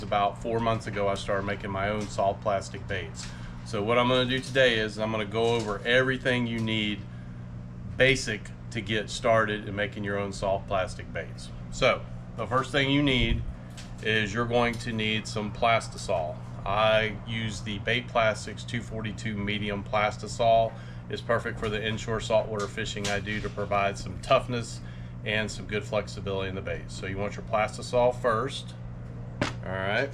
About 4 months ago, I started making my own soft plastic baits. So what I'm going to do today is I'm going to go over everything you need basic to get started in making your own soft plastic baits. So the first thing you need is you're going to need some Plastisol. I use the Bait Plastics 242 medium Plastisol. It's perfect for the inshore saltwater fishing I do to provide some toughness and some good flexibility in the bait. So you want your Plastisol first. All right.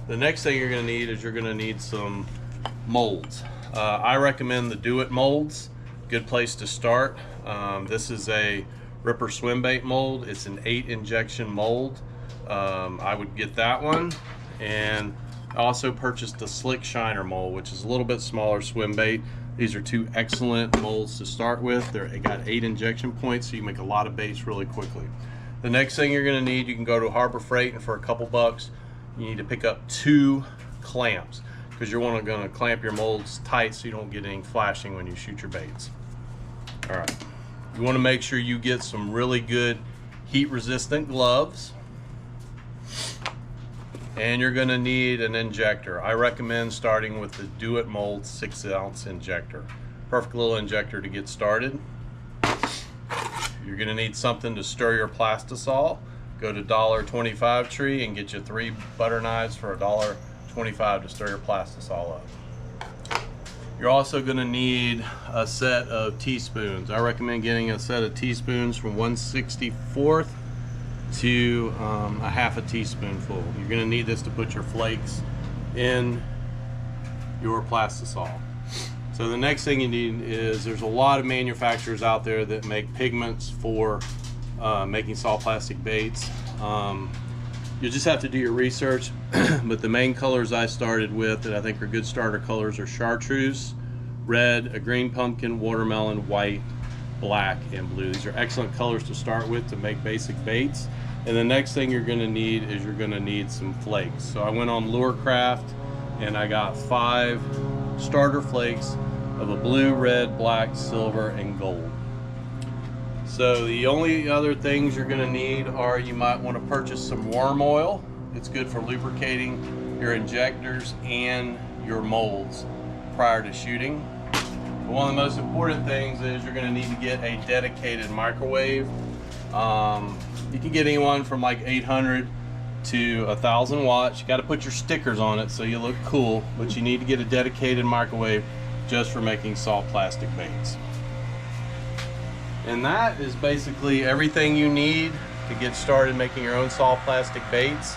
The next thing you're going to need is you're going to need some molds. I recommend the Do It molds. Good place to start. This is a Ripper swim bait mold. It's an 8 injection mold. I would get that one. And I also purchased the Slick Shiner mold, which is a little bit smaller swim bait. These are two excellent molds to start with. They got 8 injection points, so you make a lot of baits really quickly. The next thing you're going to need, you can go to Harbor Freight, and for a couple bucks, you need to pick up 2 clamps because you're going to clamp your molds tight so you don't get any flashing when you shoot your baits. All right. You want to make sure you get some really good heat-resistant gloves. And you're going to need an injector. I recommend starting with the Do It Mold 6-ounce injector. Perfect little injector to get started. You're going to need something to stir your Plastisol. Go to $1.25 Tree and get you 3 butter knives for $1.25 to stir your Plastisol up. You're also going to need a set of teaspoons. I recommend getting a set of teaspoons from 1/64 to a half a teaspoonful. You're going to need this to put your flakes in your Plastisol. So the next thing you need is, there's a lot of manufacturers out there that make pigments for making soft plastic baits. You just have to do your research, but the main colors I started with that I think are good starter colors are chartreuse, red, a green pumpkin, watermelon, white, black, and blue. These are excellent colors to start with to make basic baits. And the next thing you're going to need is you're going to need some flakes. So I went on Lurecraft and I got 5 starter flakes of a blue, red, black, silver, and gold. So the only other things you're going to need are, you might want to purchase some worm oil. It's good for lubricating your injectors and your molds prior to shooting. But one of the most important things is you're going to need to get a dedicated microwave. You can get anyone from like 800 to 1,000 watts. You got to put your stickers on it so you look cool, but you need to get a dedicated microwave just for making soft plastic baits. And that is basically everything you need to get started making your own soft plastic baits.